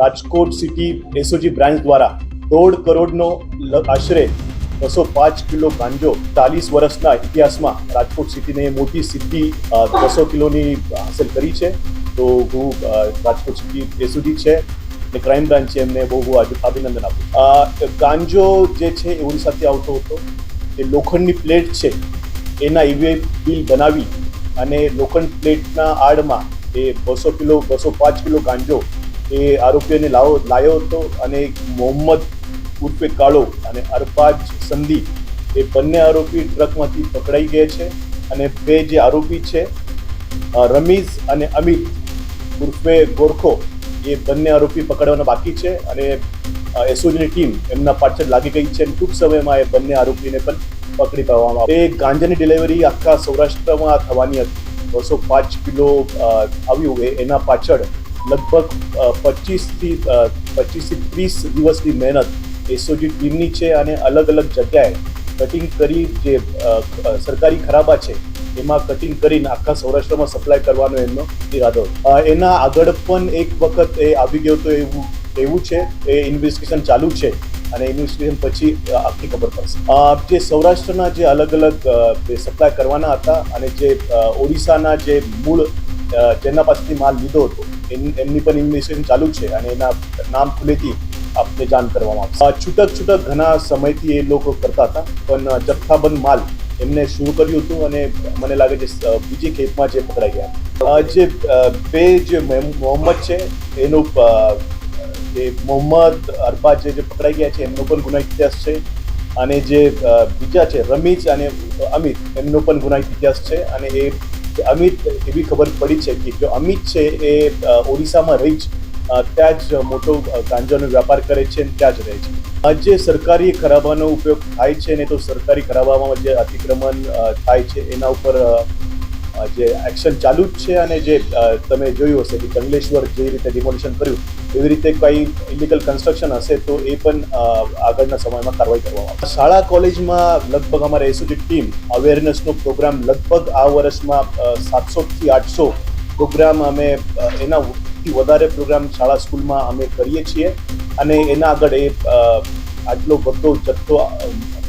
Rajkot city SOG branch દ્વારા 1.5 કરોડનો આશરે 205 કિલો ગાંજો 40 વર્ષના ઇતિહાસમાં રાજકોટ સિટીને મોટી સિદ્ધિ 200 કિલોની હાંસલ કરી છે. તો હું રાજકોટ સિટી એસઓજી છે અને ક્રાઇમ બ્રાન્ચ છે એમને બહુ અભિનંદન આપું. ગાંજો જે છે એ ઓડિશાથી આવતો હતો. એ લોખંડની પ્લેટ છે એના ઈવે બિલ બનાવી અને લોખંડ પ્લેટના આડમાં એ 205 કિલો ગાંજો એ આરોપીઓને લાવ્યો હતો અને મોહમ્મદ ઉર્ફે કાળો અને અરબાજ સંધી એ બંને આરોપી ટ્રકમાંથી પકડાઈ ગયા છે. અને બે જે આરોપી છે રમીઝ અને અમિત ઉર્ફે ગોરખો એ બંને આરોપી પકડવાના બાકી છે અને એસઓજીની ટીમ એમના પાછળ લાગી ગઈ છે. ટૂંક સમયમાં એ બંને આરોપીને પણ પકડી પાડવામાં આવશે. એ ગાંજાની ડિલિવરી આખા સૌરાષ્ટ્રમાં થવાની હતી. 205 કિલો આવ્યું એના પાછળ લગભગ 25 થી 30 દિવસની મહેનત એસઓજી ટીમની છે અને અલગ અલગ જગ્યાએ કટિંગ કરી જે સરકારી ખરાબા છે એમાં કટિંગ કરીને આખા સૌરાષ્ટ્રમાં સપ્લાય કરવાનો એમનો ઈરાદો. એના આગળ પણ એક વખત એ આવી ગયો તો એવું છે. એ ઇન્વેસ્ટિગેશન ચાલુ છે અને ઇન્વેસ્ટિગેશન પછી આખી ખબર પડશે. જે સૌરાષ્ટ્રના જે અલગ અલગ સપ્લાય કરવાના હતા અને જે ઓડિશાના જે મૂળ જેના પાસેથી માલ લીધો હતો એમની પણ ઇન્વેસ્ટિગેશન ચાલુ છે અને એના નામ ખુલેથી આપને જાણ કરવામાં આવશે. છૂટક ઘણા સમયથી એ લોકો કરતા હતા પણ જથ્થાબંધ માલ એમને શરૂ કર્યું હતું અને મને લાગે છે બીજી ખેપમાં જે પકડાઈ ગયા. જે બે જે મોહમ્મદ છે એનો એ મોહમ્મદ અરબાજ જે પકડાઈ ગયા છે એમનો પણ ગુનાહિત ઇતિહાસ છે અને જે બીજા છે રમીઝ અને અમિત એમનો પણ ગુનાહિત ઇતિહાસ છે. અને એ અમિત એવી ખબર પડી છે કે જો અમિત છે એ ઓડિશામાં રહી જ ત્યાં જ મોટો ગાંજાનો વેપાર કરે છે અને ત્યાં જ રહે છે. જે સરકારી ખરાબાનો ઉપયોગ થાય છે ને તો સરકારી ખરાબામાં જે અતિક્રમણ થાય છે એના ઉપર જે એક્શન ચાલુ જ છે. અને જે તમે જોયું હશે કે જંગલેશ્વર જે રીતે ડિમોલિશન કર્યું એવી રીતે કંઈ ઇલીગલ કન્સ્ટ્રક્શન હશે તો એ પણ આગળના સમયમાં કાર્યવાહી કરવામાં આવશે. શાળા કોલેજમાં લગભગ અમારા એસઓજી ટીમ અવેરનેસનો પ્રોગ્રામ લગભગ આ વર્ષમાં 700 થી 800 પ્રોગ્રામ અમે એનાથી વધારે પ્રોગ્રામ શાળા સ્કૂલમાં અમે કરીએ છીએ. અને એના આગળ એ આટલો બધો જથ્થો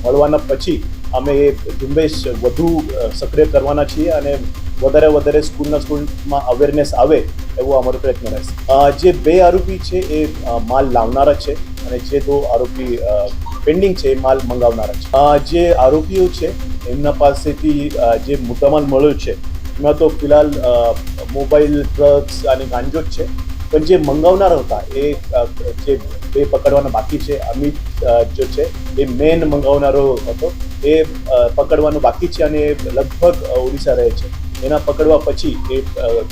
મળવાના પછી અમે એ ઝુંબેશ વધુ સક્રિય કરવાના છીએ અને વધારે સ્કૂલમાં અવેરનેસ આવે એવો અમારો પ્રયત્ન રહેશે. જે બે આરોપી છે એ માલ લાવનારા છે અને જે દો આરોપી પેન્ડિંગ છે એ માલ મંગાવનારા છે. જે આરોપીઓ છે એમના પાસેથી જે મુદ્દામાલ મળ્યો છે એમાં તો ફિલહાલ મોબાઈલ, ડ્રગ્સ અને ગાંજો જ છે. પણ જે મંગાવનારા હતા એ જે બે પકડવાના બાકી છે. અમિત જો છે એ મેન મંગાવનારો હતો એ પકડવાનું બાકી છે અને લગભગ ઓડિશા રહે છે. એના પકડવા પછી એ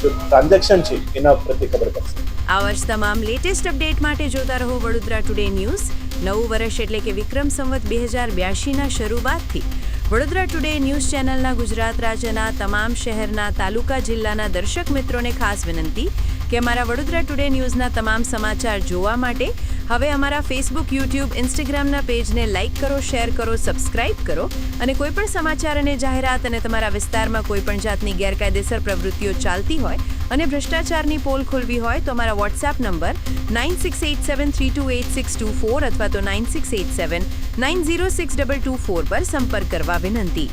જો ટ્રાન્ઝેક્શન છે એના પ્રત્યે ખબર પડશે. આવા જ તમામ લેટેસ્ટ અપડેટ માટે જોતા રહો વડોદરા ટુડે ન્યૂઝ. નવું વર્ષ એટલે કે વિક્રમ સંવત 2082ના શરૂઆતથી વડોદરા ટુડે ન્યૂઝ ચેનલના ગુજરાત રાજ્યના તમામ શહેરના, તાલુકા, જિલ્લાના દર્શક મિત્રોને ખાસ વિનંતી કે અમારા વડોદરા ટુડે ન્યૂઝના તમામ સમાચાર જોવા માટે હવે અમારા ફેસબુક, યુટ્યુબ, ઇન્સ્ટાગ્રામના પેજને લાઇક કરો, શેર કરો, સબસ્ક્રાઇબ કરો. અને કોઈપણ સમાચાર અને જાહેરાત અને તમારા વિસ્તારમાં કોઈપણ જાતની ગેરકાયદેસર પ્રવૃત્તિઓ ચાલતી હોય અને ભ્રષ્ટાચારની પોલ ખોલવી હોય તો અમારા વોટ્સએપ નંબર 9687328624 અથવા તો 9687906224 પર સંપર્ક કરવા વિનંતી.